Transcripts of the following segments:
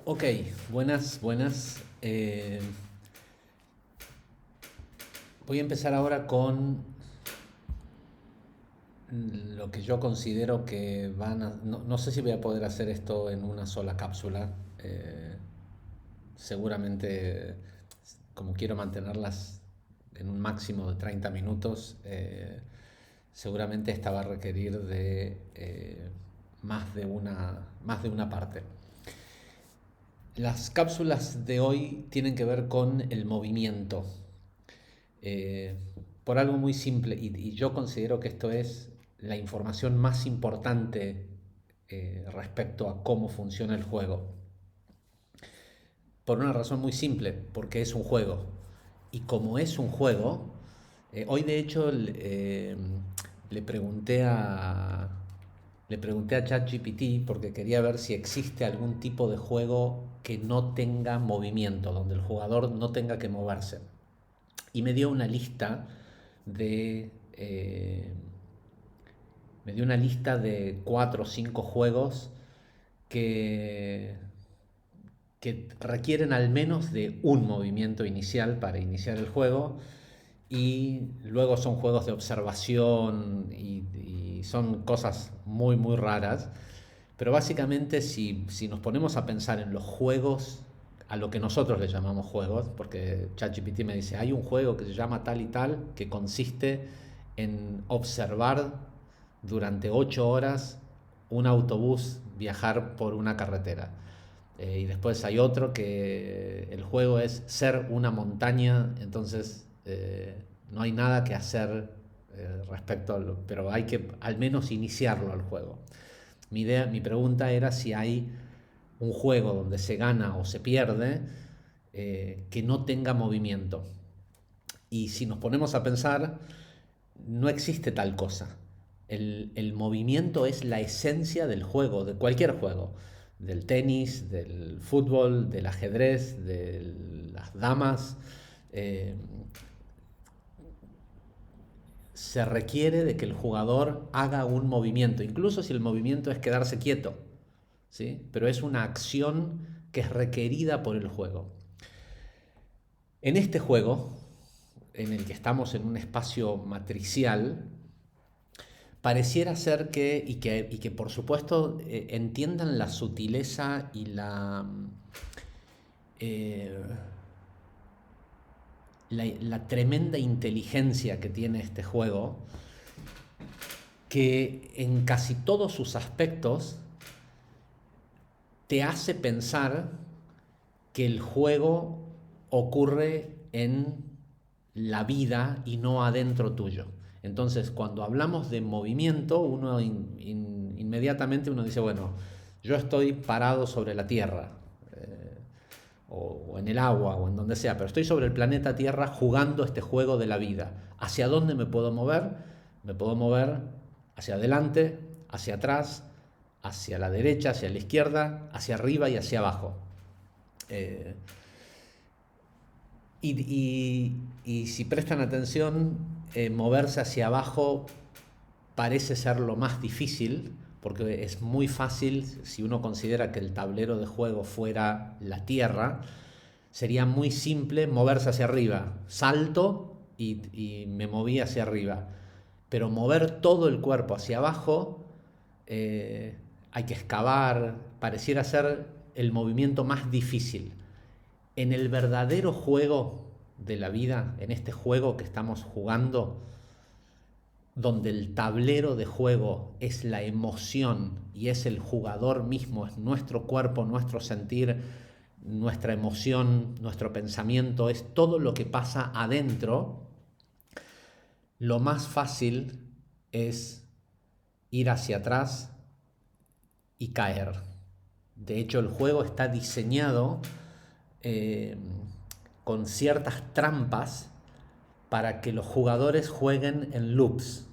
Ok, buenas. Voy a empezar ahora con lo que yo considero que no sé si voy a poder hacer esto en una sola cápsula. Seguramente, como quiero mantenerlas en un máximo de 30 minutos, seguramente esta va a requerir de más de una parte. Las cápsulas de hoy tienen que ver con el movimiento, eh, por algo muy simple, y yo considero que esto es la información más importante respecto a cómo funciona el juego. Por una razón muy simple, porque es un juego. Y como es un juego, hoy de hecho le pregunté a, le pregunté a ChatGPT porque quería ver si existe algún tipo de juego que no tenga movimiento, donde el jugador no tenga que moverse. Y me dio una lista de me dio una lista de cuatro o cinco juegos que que requieren al menos de un movimiento inicial para iniciar el juego, y luego son juegos de observación y son cosas muy raras. Pero básicamente si nos ponemos a pensar en los juegos, a lo que nosotros le llamamos juegos, porque ChatGPT me dice, hay un juego que se llama tal y tal, que consiste en observar durante 8 horas un autobús viajar por una carretera. Y después hay otro que el juego es ser una montaña, entonces no hay nada que hacer respecto a lo, pero hay que al menos iniciarlo al juego. Mi pregunta era si hay un juego donde se gana o se pierde que no tenga movimiento. Y si nos ponemos a pensar, no existe tal cosa. El movimiento es la esencia del juego, de cualquier juego, del tenis, del fútbol, del ajedrez, de las damas. Eh, Se requiere de que el jugador haga un movimiento, incluso si el movimiento es quedarse quieto, ¿sí? Pero es una acción que es requerida por el juego. En este juego, en el que estamos en un espacio matricial, pareciera ser que por supuesto entiendan la sutileza y eh, la tremenda inteligencia que tiene este juego, que en casi todos sus aspectos te hace pensar que el juego ocurre en la vida y no adentro tuyo. Entonces, cuando hablamos de movimiento, inmediatamente uno dice, bueno, yo estoy parado sobre la Tierra, o en el agua, o en donde sea, pero estoy sobre el planeta Tierra jugando este juego de la vida. ¿Hacia dónde me puedo mover? Me puedo mover hacia adelante, hacia atrás, hacia la derecha, hacia la izquierda, hacia arriba y hacia abajo. Eh, y si prestan atención, moverse hacia abajo parece ser lo más difícil, porque es muy fácil, si uno considera que el tablero de juego fuera la Tierra, sería muy simple moverse hacia arriba. Salto y me moví hacia arriba. Pero mover todo el cuerpo hacia abajo, hay que excavar, pareciera ser el movimiento más difícil. En el verdadero juego de la vida, en este juego que estamos jugando, donde el tablero de juego es la emoción y es el jugador mismo, es nuestro cuerpo, nuestro sentir, nuestra emoción, nuestro pensamiento, es todo lo que pasa adentro, lo más fácil es ir hacia atrás y caer. De hecho, el juego está diseñado eh, con ciertas trampas para que los jugadores jueguen en loops,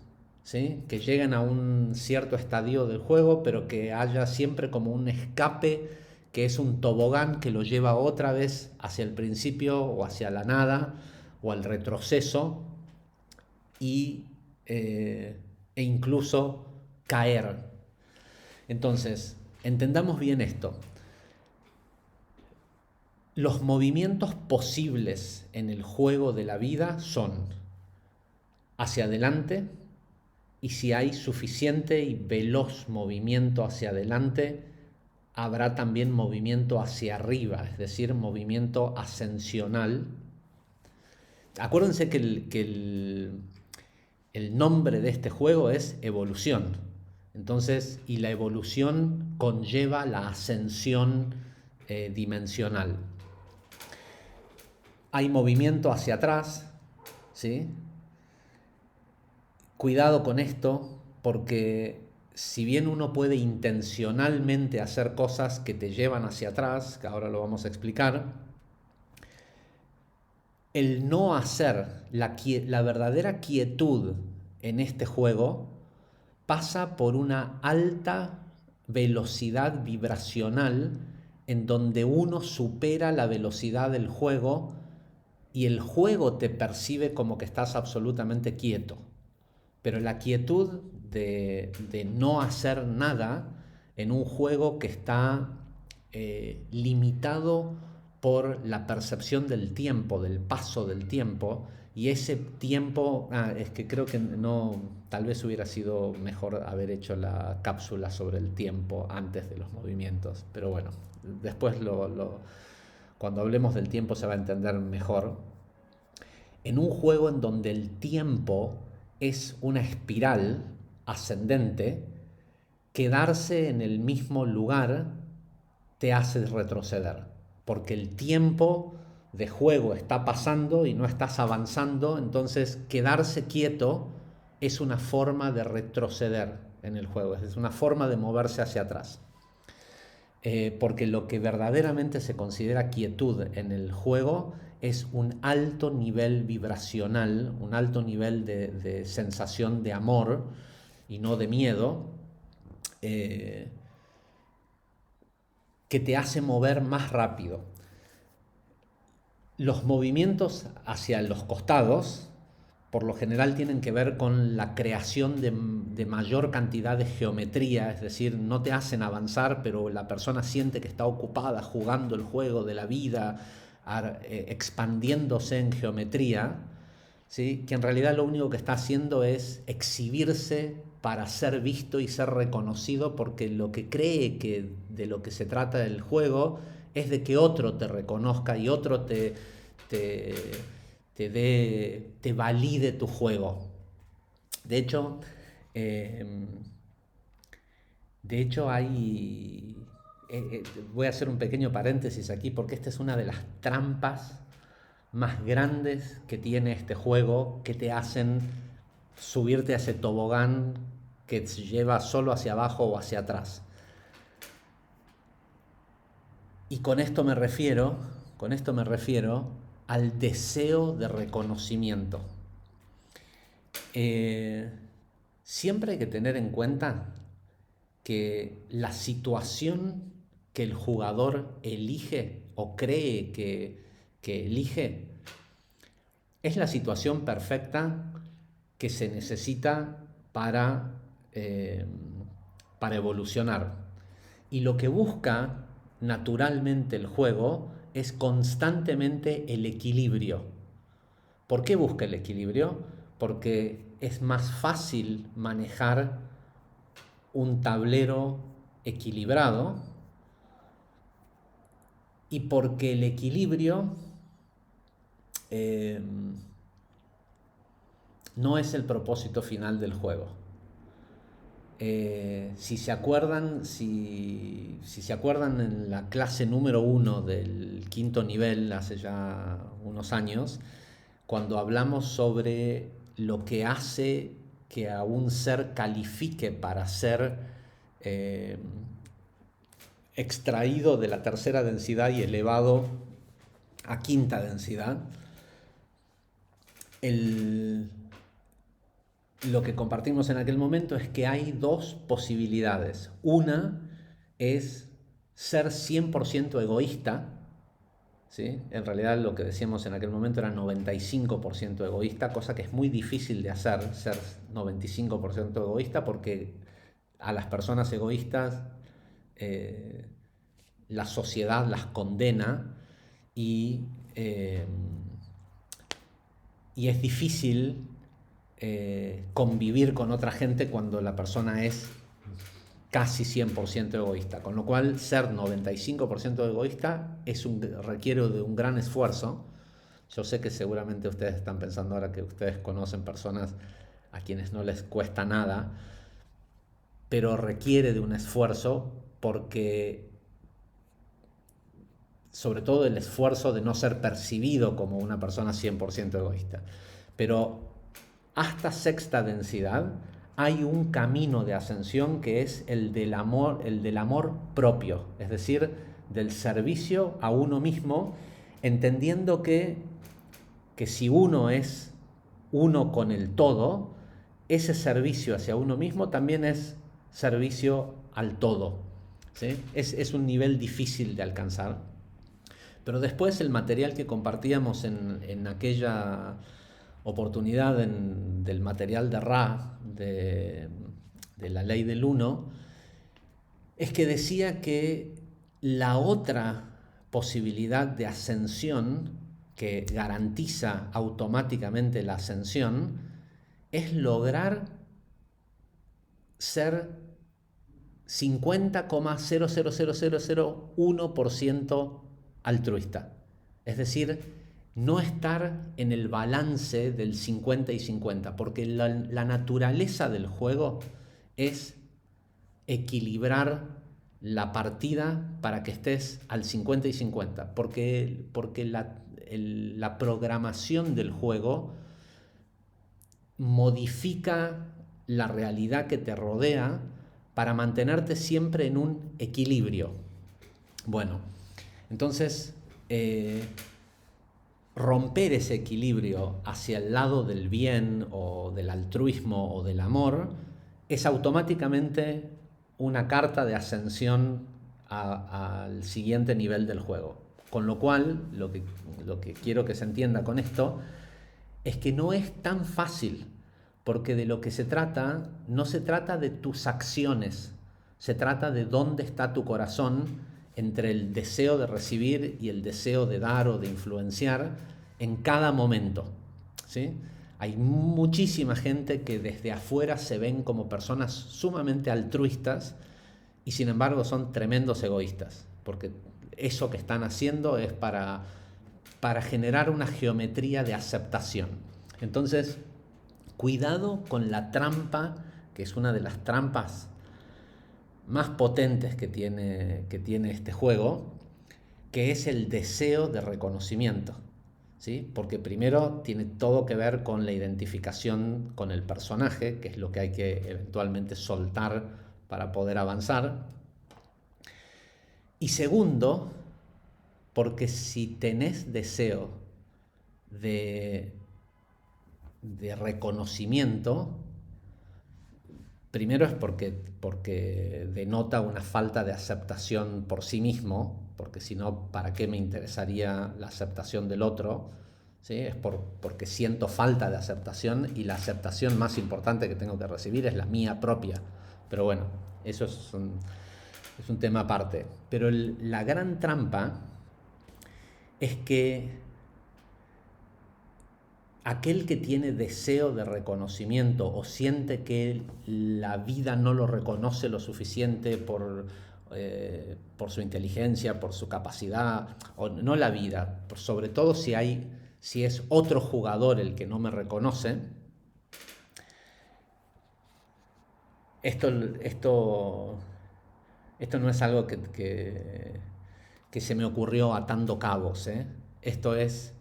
¿sí? Que lleguen a un cierto estadio del juego, pero que haya siempre como un escape, que es un tobogán que lo lleva otra vez hacia el principio o hacia la nada o al retroceso, y, e incluso caer. Entonces, entendamos bien esto. Los movimientos posibles en el juego de la vida son hacia adelante, y si hay suficiente y veloz movimiento hacia adelante, habrá también movimiento hacia arriba, es decir, movimiento ascensional. Acuérdense que el nombre de este juego es evolución. Entonces, y la evolución conlleva la ascensión dimensional. Hay movimiento hacia atrás, ¿sí? Cuidado con esto, porque si bien uno puede intencionalmente hacer cosas que te llevan hacia atrás, que ahora lo vamos a explicar, el no hacer la verdadera quietud en este juego pasa por una alta velocidad vibracional en donde uno supera la velocidad del juego y el juego te percibe como que estás absolutamente quieto. Pero la quietud de no hacer nada en un juego que está limitado por la percepción del tiempo, del paso del tiempo, y ese tiempo, es que creo que no, tal vez hubiera sido mejor haber hecho la cápsula sobre el tiempo antes de los movimientos, pero bueno, después cuando hablemos del tiempo se va a entender mejor. En un juego en donde el tiempo es una espiral ascendente, quedarse en el mismo lugar te hace retroceder, porque el tiempo de juego está pasando y no estás avanzando, entonces quedarse quieto es una forma de retroceder en el juego, es una forma de moverse hacia atrás. Porque lo que verdaderamente se considera quietud en el juego es un alto nivel vibracional, un alto nivel de sensación de amor y no de miedo, que te hace mover más rápido. Los movimientos hacia los costados, por lo general, tienen que ver con la creación de mayor cantidad de geometría, es decir, no te hacen avanzar, pero la persona siente que está ocupada jugando el juego de la vida, expandiéndose en geometría, ¿sí? Que en realidad lo único que está haciendo es exhibirse para ser visto y ser reconocido, porque lo que cree que de lo que se trata el juego es de que otro te reconozca y otro te valide tu juego. De hecho, hay... voy a hacer un pequeño paréntesis aquí porque esta es una de las trampas más grandes que tiene este juego, que te hacen subirte a ese tobogán que te lleva solo hacia abajo o hacia atrás. Y con esto me refiero al deseo de reconocimiento. Siempre hay que tener en cuenta que la situación que el jugador elige o cree que elige es la situación perfecta que se necesita para evolucionar. Y lo que busca naturalmente el juego es constantemente el equilibrio. ¿Por qué busca el equilibrio? Porque es más fácil manejar un tablero equilibrado y porque el equilibrio no es el propósito final del juego. Si se acuerdan en la clase número 1 del quinto nivel, hace ya unos años, cuando hablamos sobre lo que hace que a un ser califique para ser extraído de la tercera densidad y elevado a quinta densidad, lo que compartimos en aquel momento es que hay dos posibilidades. Una es ser 100% egoísta, ¿sí? En realidad lo que decíamos en aquel momento era 95% egoísta, cosa que es muy difícil de hacer, ser 95% egoísta, porque a las personas egoístas la sociedad las condena y, eh, y es difícil convivir con otra gente cuando la persona es casi 100% egoísta, con lo cual ser 95% egoísta requiere de un gran esfuerzo. Yo sé que seguramente ustedes están pensando ahora que ustedes conocen personas a quienes no les cuesta nada, pero requiere de un esfuerzo porque, sobre todo el esfuerzo de no ser percibido como una persona 100% egoísta. Pero hasta sexta densidad hay un camino de ascensión que es el del amor propio, es decir, del servicio a uno mismo, entendiendo que si uno es uno con el todo, ese servicio hacia uno mismo también es servicio al todo. ¿Sí? Es un nivel difícil de alcanzar. Pero después el material que compartíamos en aquella oportunidad del material de Ra, de la ley del uno, es que decía que la otra posibilidad de ascensión que garantiza automáticamente la ascensión es lograr ser 50,00001% altruista. Es decir, no estar en el balance del 50 y 50, porque la naturaleza del juego es equilibrar la partida para que estés al 50 y 50, porque la programación del juego modifica la realidad que te rodea para mantenerte siempre en un equilibrio. Bueno, entonces romper ese equilibrio hacia el lado del bien o del altruismo o del amor es automáticamente una carta de ascensión al siguiente nivel del juego. Con lo cual, lo que quiero que se entienda con esto es que no es tan fácil, porque de lo que se trata, no se trata de tus acciones, se trata de dónde está tu corazón entre el deseo de recibir y el deseo de dar o de influenciar en cada momento. ¿Sí? Hay muchísima gente que desde afuera se ven como personas sumamente altruistas y sin embargo son tremendos egoístas, porque eso que están haciendo es para generar una geometría de aceptación. Entonces, cuidado con la trampa, que es una de las trampas más potentes que tiene este juego, que es el deseo de reconocimiento. ¿Sí? Porque primero tiene todo que ver con la identificación con el personaje, que es lo que hay que eventualmente soltar para poder avanzar. Y segundo, porque si tenés deseo de, de reconocimiento, primero es porque denota una falta de aceptación por sí mismo, porque si no, ¿para qué me interesaría la aceptación del otro? ¿Sí? Es porque siento falta de aceptación y la aceptación más importante que tengo que recibir es la mía propia. Pero bueno, eso es un tema aparte. Pero la gran trampa es que aquel que tiene deseo de reconocimiento o siente que la vida no lo reconoce lo suficiente por su inteligencia, por su capacidad, o no la vida, sobre todo si es otro jugador el que no me reconoce, esto, esto, esto no es algo que se me ocurrió atando cabos, ¿eh? Esto es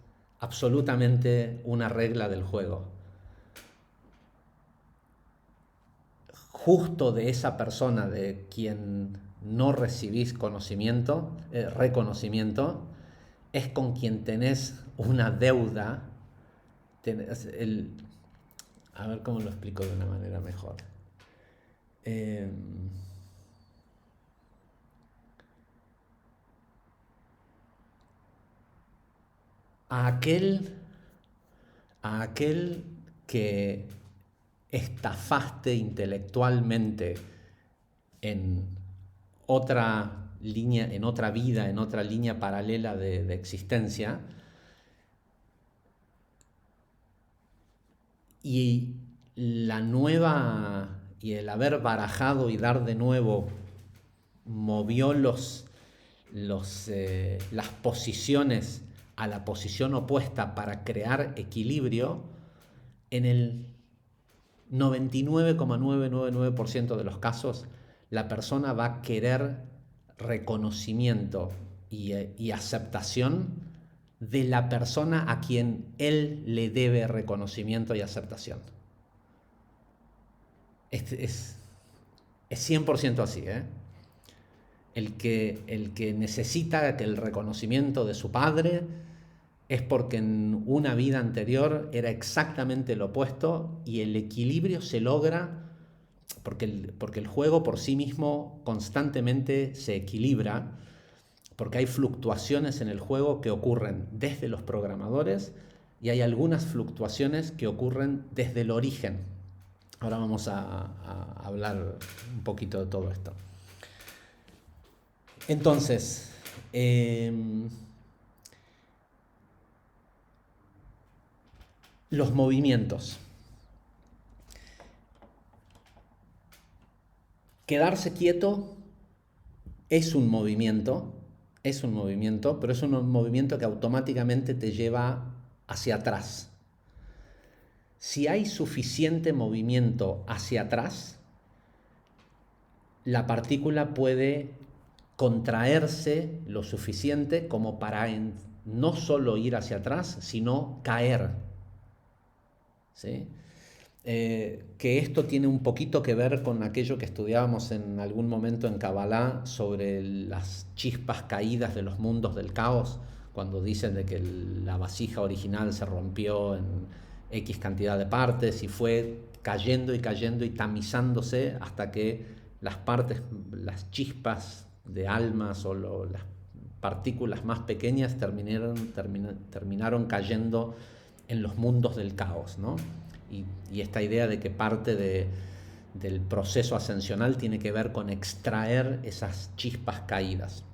absolutamente una regla del juego. Justo de esa persona de quien no recibís reconocimiento, es con quien tenés una deuda. Tenés a ver cómo lo explico de una manera mejor. Eh, a aquel, a aquel que estafaste intelectualmente en otra línea, en otra vida, en otra línea paralela de existencia. Y la nueva, y el haber barajado y dar de nuevo, movió las posiciones a la posición opuesta para crear equilibrio. En el 99,999% de los casos, la persona va a querer reconocimiento y aceptación de la persona a quien él le debe reconocimiento y aceptación. Es 100% así, ¿eh? El que necesita el reconocimiento de su padre es porque en una vida anterior era exactamente lo opuesto, y el equilibrio se logra porque el juego por sí mismo constantemente se equilibra, porque hay fluctuaciones en el juego que ocurren desde los programadores y hay algunas fluctuaciones que ocurren desde el origen. Ahora vamos a hablar un poquito de todo esto. Entonces, los movimientos. Quedarse quieto es un movimiento, pero es un movimiento que automáticamente te lleva hacia atrás. Si hay suficiente movimiento hacia atrás, la partícula puede contraerse lo suficiente como para no solo ir hacia atrás, sino caer. ¿Sí? Que esto tiene un poquito que ver con aquello que estudiábamos en algún momento en Kabbalah sobre las chispas caídas de los mundos del caos, cuando dicen de que la vasija original se rompió en X cantidad de partes y fue cayendo y tamizándose hasta que las partes, las chispas de almas o las partículas más pequeñas terminaron cayendo en los mundos del caos, ¿no? Y esta idea de que parte del proceso ascensional tiene que ver con extraer esas chispas caídas.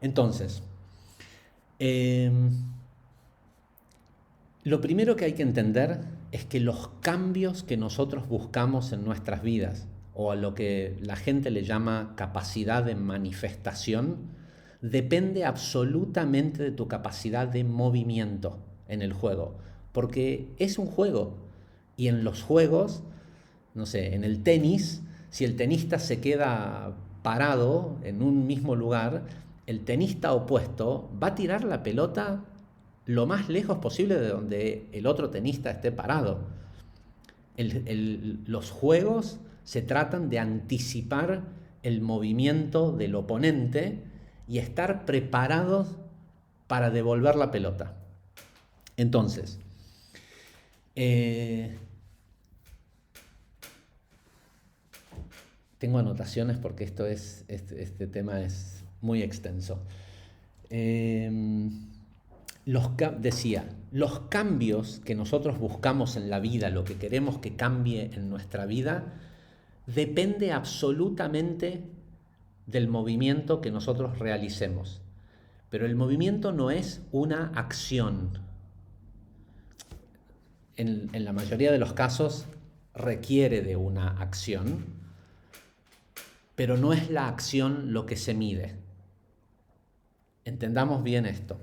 Entonces, lo primero que hay que entender es que los cambios que nosotros buscamos en nuestras vidas, o a lo que la gente le llama capacidad de manifestación, depende absolutamente de tu capacidad de movimiento en el juego, porque es un juego, y en los juegos, no sé, en el tenis, si el tenista se queda parado en un mismo lugar, el tenista opuesto va a tirar la pelota lo más lejos posible de donde el otro tenista esté parado. Los juegos se tratan de anticipar el movimiento del oponente y estar preparados para devolver la pelota. Entonces, tengo anotaciones porque este tema es muy extenso. Decía, los cambios que nosotros buscamos en la vida, lo que queremos que cambie en nuestra vida, depende absolutamente del movimiento que nosotros realicemos. Pero el movimiento no es una acción. En la mayoría de los casos requiere de una acción, pero no es la acción lo que se mide. Entendamos bien esto.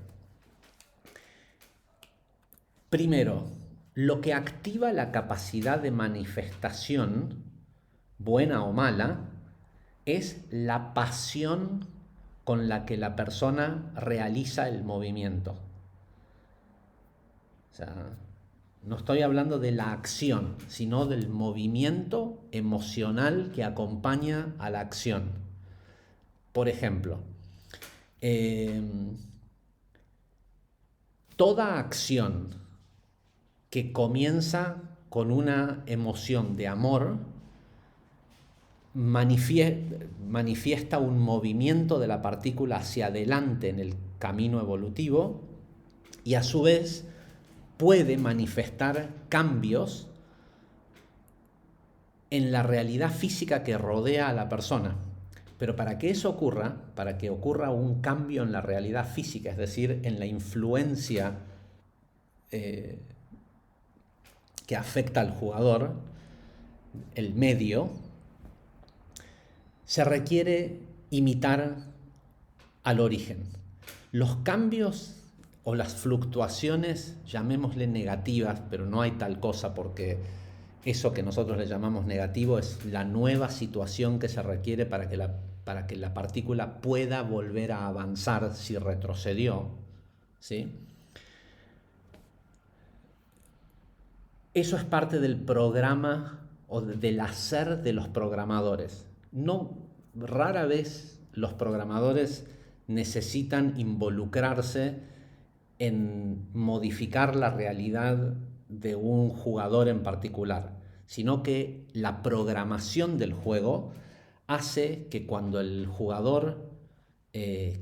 Primero, lo que activa la capacidad de manifestación, buena o mala, es la pasión con la que la persona realiza el movimiento. O sea, no estoy hablando de la acción, sino del movimiento emocional que acompaña a la acción. Por ejemplo, toda acción que comienza con una emoción de amor manifiesta un movimiento de la partícula hacia adelante en el camino evolutivo, y a su vez puede manifestar cambios en la realidad física que rodea a la persona. Pero para que eso ocurra, para que ocurra un cambio en la realidad física, es decir, en la influencia eh, que afecta al jugador, el medio, se requiere imitar al origen. Los cambios o las fluctuaciones, llamémosle negativas, pero no hay tal cosa porque eso que nosotros le llamamos negativo es la nueva situación que se requiere para que la partícula pueda volver a avanzar si retrocedió, ¿sí? Eso es parte del programa o del hacer de los programadores. No, rara vez los programadores necesitan involucrarse en modificar la realidad de un jugador en particular, sino que la programación del juego hace que cuando el jugador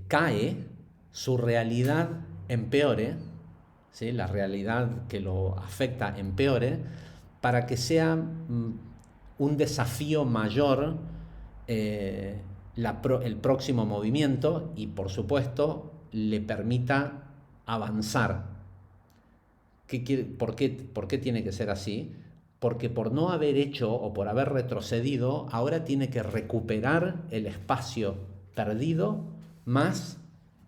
cae, su realidad empeore, ¿sí? La realidad que lo afecta empeore, para que sea un desafío mayor el próximo movimiento y por supuesto le permita avanzar. ¿Por qué tiene que ser así? Porque por no haber hecho o por haber retrocedido, ahora tiene que recuperar el espacio perdido más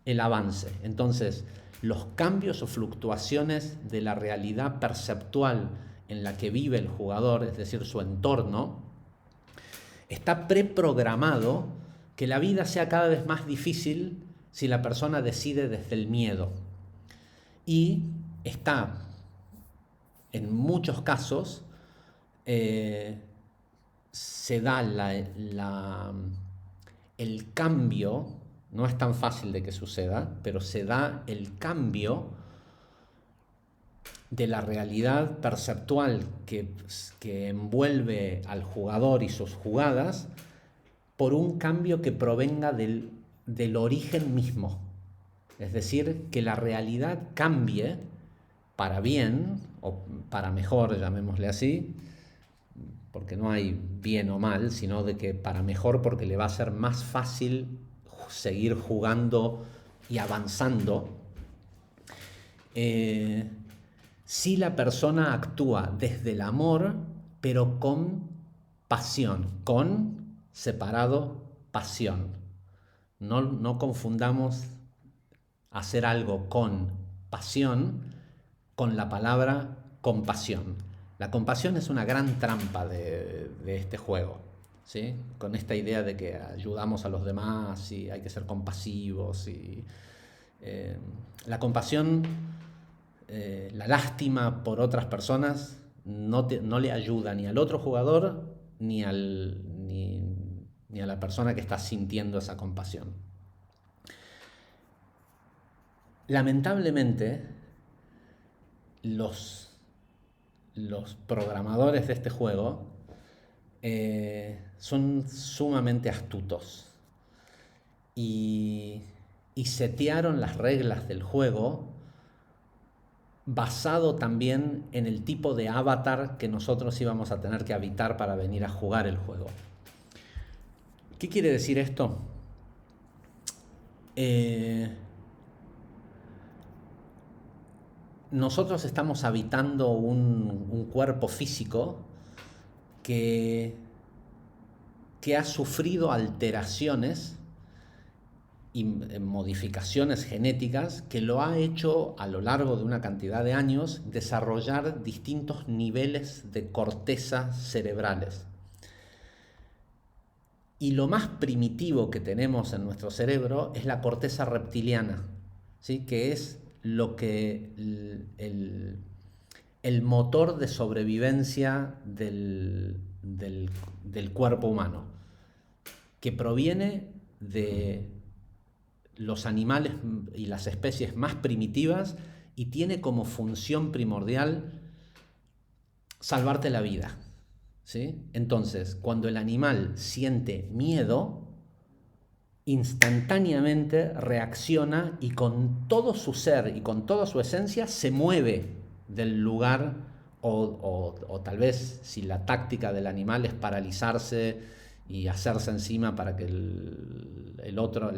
el avance. Entonces, los cambios o fluctuaciones de la realidad perceptual en la que vive el jugador, es decir, su entorno, está preprogramado que la vida sea cada vez más difícil si la persona decide desde el miedo. Y está, en muchos casos, se da el cambio, no es tan fácil de que suceda, pero se da el cambio de la realidad perceptual que envuelve al jugador y sus jugadas por un cambio que provenga del origen mismo. Es decir, que la realidad cambie para bien o para mejor, llamémosle así, porque no hay bien o mal, sino de que para mejor porque le va a ser más fácil seguir jugando y avanzando. Si la persona actúa desde el amor, pero con pasión, con separado pasión. No confundamos hacer algo con pasión con la palabra compasión. La compasión es una gran trampa de este juego, ¿sí? Con esta idea de que ayudamos a los demás y hay que ser compasivos. La compasión, la lástima por otras personas no le ayuda ni al otro jugador ni a la persona que está sintiendo esa compasión. Lamentablemente, los programadores de este juego son sumamente astutos y setearon las reglas del juego basado también en el tipo de avatar que nosotros íbamos a tener que habitar para venir a jugar el juego. ¿Qué quiere decir esto? Nosotros estamos habitando un cuerpo físico que ha sufrido alteraciones y modificaciones genéticas que lo ha hecho a lo largo de una cantidad de años desarrollar distintos niveles de corteza cerebrales. Y lo más primitivo que tenemos en nuestro cerebro es la corteza reptiliana, ¿sí? Que es lo que el motor de sobrevivencia del cuerpo humano, que proviene de los animales y las especies más primitivas y tiene como función primordial salvarte la vida, ¿sí? Entonces, cuando el animal siente miedo, instantáneamente reacciona y con todo su ser y con toda su esencia se mueve del lugar o tal vez si la táctica del animal es paralizarse y hacerse encima para que el otro,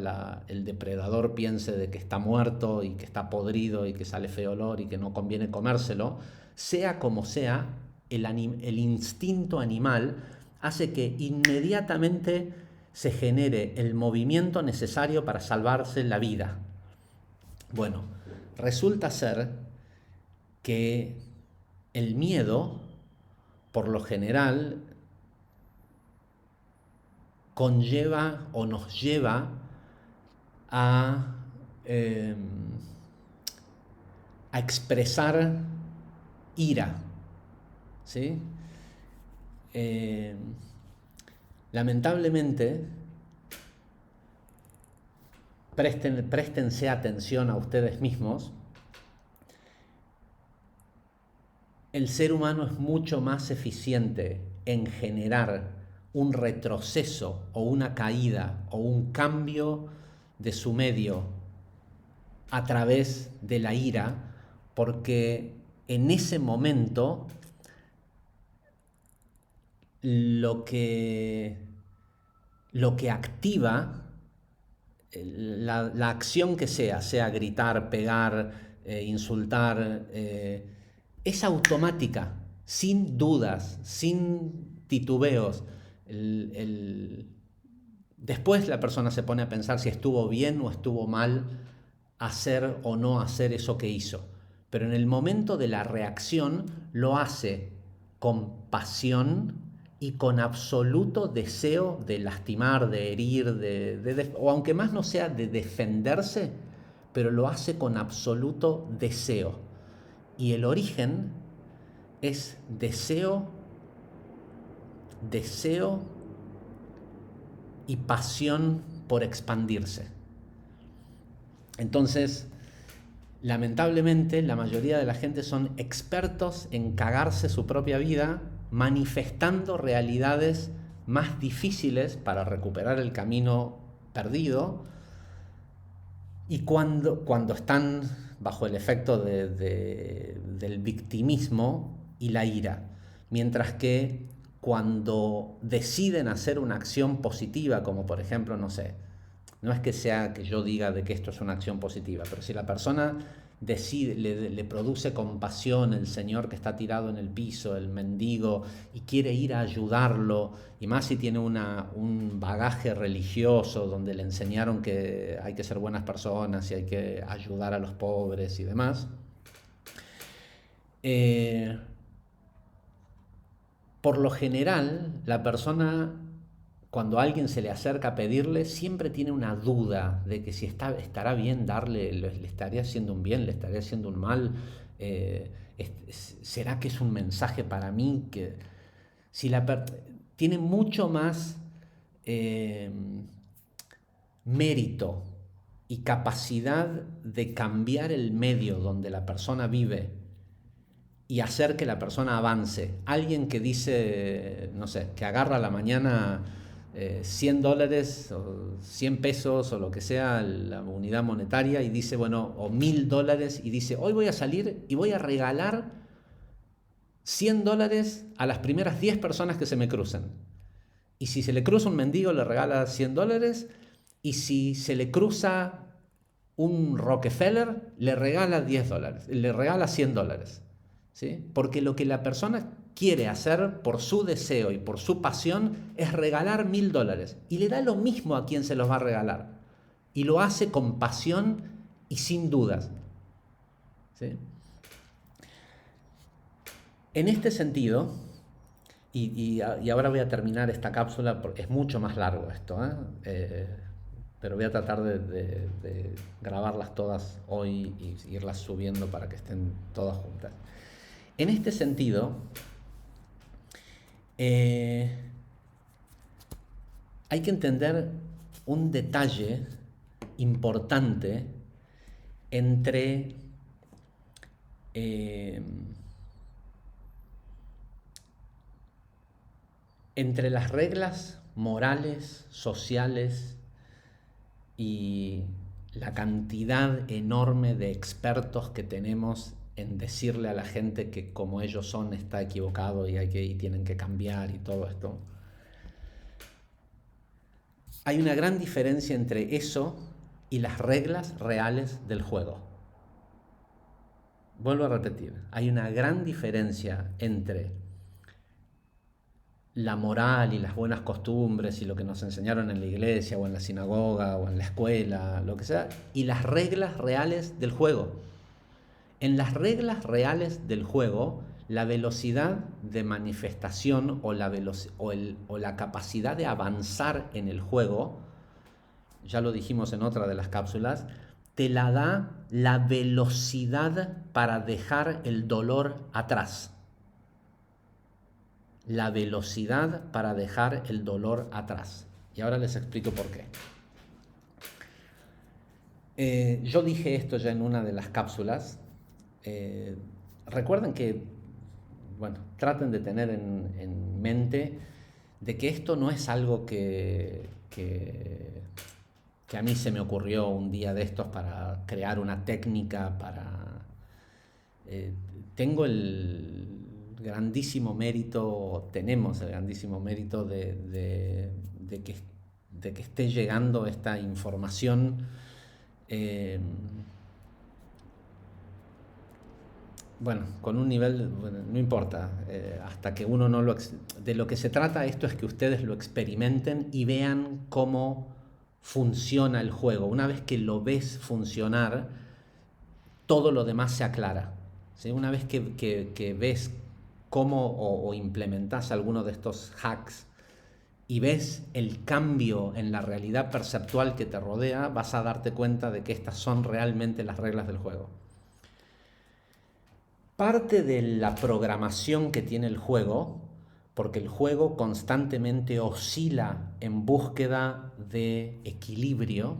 el depredador piense de que está muerto y que está podrido y que sale feo olor y que no conviene comérselo, sea como sea, el instinto animal hace que inmediatamente se genere el movimiento necesario para salvarse la vida. Bueno, resulta ser que el miedo, por lo general, conlleva o nos lleva a, eh, a expresar ira, ¿sí? Lamentablemente, préstense atención a ustedes mismos. El ser humano es mucho más eficiente en generar un retroceso o una caída o un cambio de su medio a través de la ira, porque en ese momento lo que activa la acción que sea gritar, pegar, insultar, es automática, sin dudas, sin titubeos. Después la persona se pone a pensar si estuvo bien o estuvo mal hacer o no hacer eso que hizo. Pero en el momento de la reacción lo hace con pasión y con absoluto deseo de lastimar, de herir, o aunque más no sea de defenderse, pero lo hace con absoluto deseo. Y el origen es deseo y pasión por expandirse. Entonces, lamentablemente, la mayoría de la gente son expertos en cagarse su propia vida, manifestando realidades más difíciles para recuperar el camino perdido, y cuando están bajo el efecto del victimismo y la ira. Mientras que cuando deciden hacer una acción positiva, como por ejemplo, no sé, no es que sea que yo diga de que esto es una acción positiva, pero si la persona decide, le produce compasión el señor que está tirado en el piso, el mendigo, y quiere ir a ayudarlo, y más si tiene un bagaje religioso donde le enseñaron que hay que ser buenas personas y hay que ayudar a los pobres y demás, por lo general la persona, cuando alguien se le acerca a pedirle, siempre tiene una duda de que si estará bien darle, le estaría haciendo un bien, le estaría haciendo un mal, ¿será que es un mensaje para mí? Que si tiene mucho más eh, mérito y capacidad de cambiar el medio donde la persona vive y hacer que la persona avance. Alguien que dice, no sé, que agarra a la mañana $100 o 100 pesos o lo que sea la unidad monetaria y dice, bueno, o $1000 y dice, hoy voy a salir y voy a regalar $100 a las primeras 10 personas que se me cruzan. Y si se le cruza un mendigo le regala $100, y si se le cruza un Rockefeller le regala $10, le regala $100. ¿Sí? Porque lo que la persona quiere hacer por su deseo y por su pasión es regalar $1000, y le da lo mismo a quien se los va a regalar, y lo hace con pasión y sin dudas. ¿Sí? En este sentido, y ahora voy a terminar esta cápsula porque es mucho más largo esto, pero voy a tratar de grabarlas todas hoy y irlas subiendo para que estén todas juntas. En este sentido, hay que entender un detalle importante entre las reglas morales, sociales y la cantidad enorme de expertos que tenemos en decirle a la gente que como ellos son está equivocado y tienen que cambiar y todo esto. Hay una gran diferencia entre eso y las reglas reales del juego. Vuelvo a repetir, hay una gran diferencia entre la moral y las buenas costumbres y lo que nos enseñaron en la iglesia o en la sinagoga o en la escuela, lo que sea, y las reglas reales del juego. En las reglas reales del juego, la velocidad de manifestación o la capacidad de avanzar en el juego, ya lo dijimos en otra de las cápsulas, te la da la velocidad para dejar el dolor atrás. La velocidad para dejar el dolor atrás. Y ahora les explico por qué. Yo dije esto ya en una de las cápsulas. Recuerden que, bueno, traten de tener en mente de que esto no es algo que a mí se me ocurrió un día de estos para crear una técnica para... tenemos el grandísimo mérito de que esté llegando esta información bueno, con un nivel, bueno, no importa, hasta que uno no lo... De lo que se trata esto es que ustedes lo experimenten y vean cómo funciona el juego. Una vez que lo ves funcionar, todo lo demás se aclara. ¿Sí? Una vez que ves cómo o implementas alguno de estos hacks y ves el cambio en la realidad perceptual que te rodea, vas a darte cuenta de que estas son realmente las reglas del juego. Parte de la programación que tiene el juego, porque el juego constantemente oscila en búsqueda de equilibrio,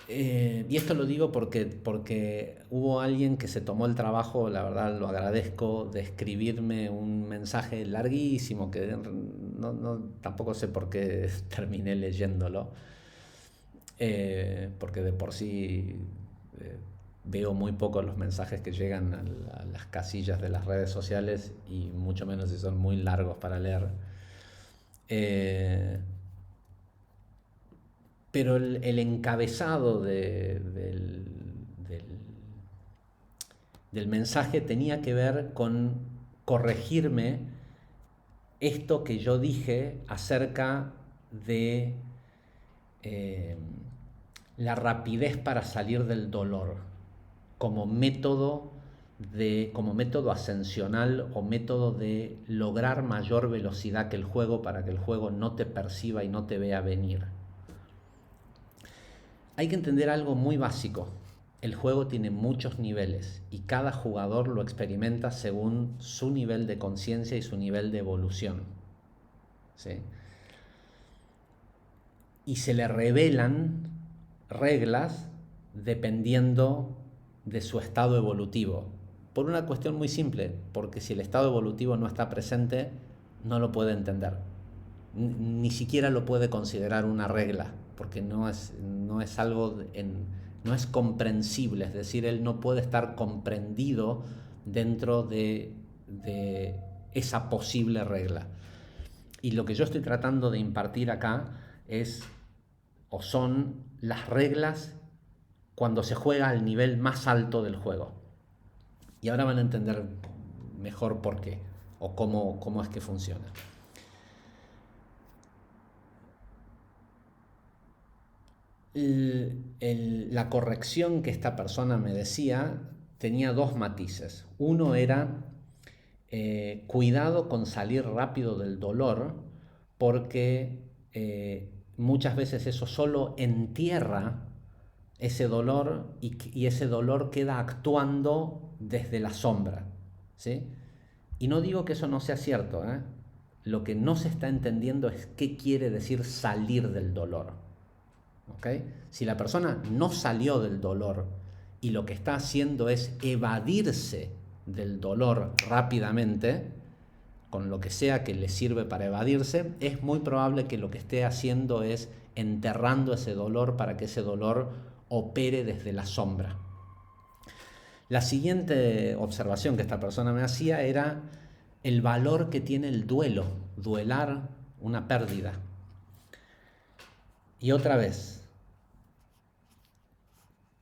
y esto lo digo porque hubo alguien que se tomó el trabajo, la verdad lo agradezco, de escribirme un mensaje larguísimo que tampoco sé por qué terminé leyéndolo, porque de por sí veo muy poco los mensajes que llegan a las casillas de las redes sociales y mucho menos si son muy largos para leer. Pero el encabezado del mensaje tenía que ver con corregirme esto que yo dije acerca de la rapidez para salir del dolor como método ascensional o método de lograr mayor velocidad que el juego para que el juego no te perciba y no te vea venir. Hay que entender algo muy básico. El juego tiene muchos niveles y cada jugador lo experimenta según su nivel de conciencia y su nivel de evolución. ¿Sí? Y se le revelan reglas dependiendo de su estado evolutivo. Por una cuestión muy simple, porque si el estado evolutivo no está presente, no lo puede entender. Ni siquiera lo puede considerar una regla, porque no es algo, no es comprensible, es decir, él no puede estar comprendido dentro de esa posible regla. Y lo que yo estoy tratando de impartir acá son las reglas cuando se juega al nivel más alto del juego. Y ahora van a entender mejor por qué o cómo es que funciona. La corrección que esta persona me decía tenía dos matices. Uno era cuidado con salir rápido del dolor, porque muchas veces eso solo entierra ese dolor y ese dolor queda actuando desde la sombra, ¿sí? Y no digo que eso no sea cierto, ¿eh? Lo que no se está entendiendo es qué quiere decir salir del dolor. ¿Okay? Si la persona no salió del dolor y lo que está haciendo es evadirse del dolor rápidamente, con lo que sea que le sirve para evadirse, es muy probable que lo que esté haciendo es enterrando ese dolor para que ese dolor opere desde la sombra. La siguiente observación que esta persona me hacía era el valor que tiene el duelo. Duelar una pérdida. Y otra vez,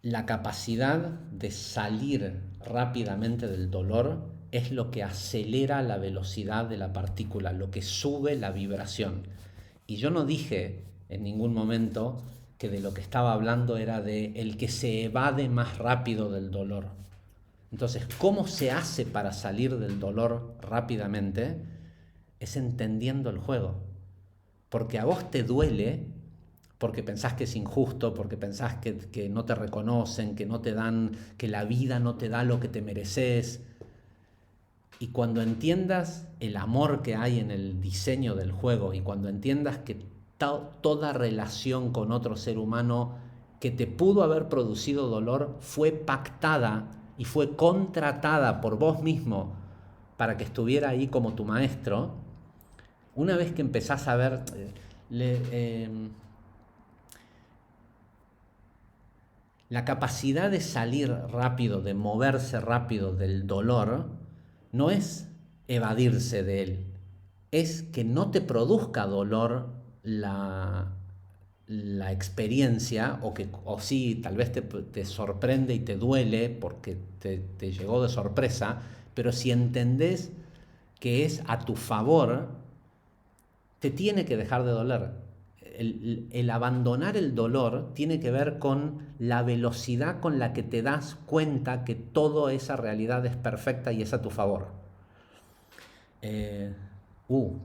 la capacidad de salir rápidamente del dolor es lo que acelera la velocidad de la partícula, lo que sube la vibración. Y yo no dije en ningún momento que de lo que estaba hablando era de el que se evade más rápido del dolor. Entonces, ¿cómo se hace para salir del dolor rápidamente? Es entendiendo el juego. Porque a vos te duele, porque pensás que es injusto, porque pensás que no te reconocen, que no te dan, que la vida no te da lo que te mereces. Y cuando entiendas el amor que hay en el diseño del juego y cuando entiendas que toda relación con otro ser humano que te pudo haber producido dolor fue pactada y fue contratada por vos mismo para que estuviera ahí como tu maestro, una vez que empezás a ver, la capacidad de salir rápido, de moverse rápido del dolor, no es evadirse de él, es que no te produzca dolor la experiencia, o sí, tal vez te sorprende y te duele porque te llegó de sorpresa, pero si entendés que es a tu favor, te tiene que dejar de doler. El abandonar el dolor tiene que ver con la velocidad con la que te das cuenta que toda esa realidad es perfecta y es a tu favor.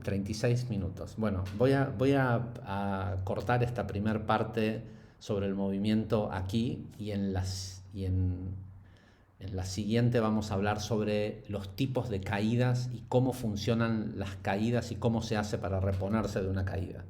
36 minutos. Bueno, voy a cortar esta primer parte sobre el movimiento aquí y en la siguiente vamos a hablar sobre los tipos de caídas y cómo funcionan las caídas y cómo se hace para reponerse de una caída.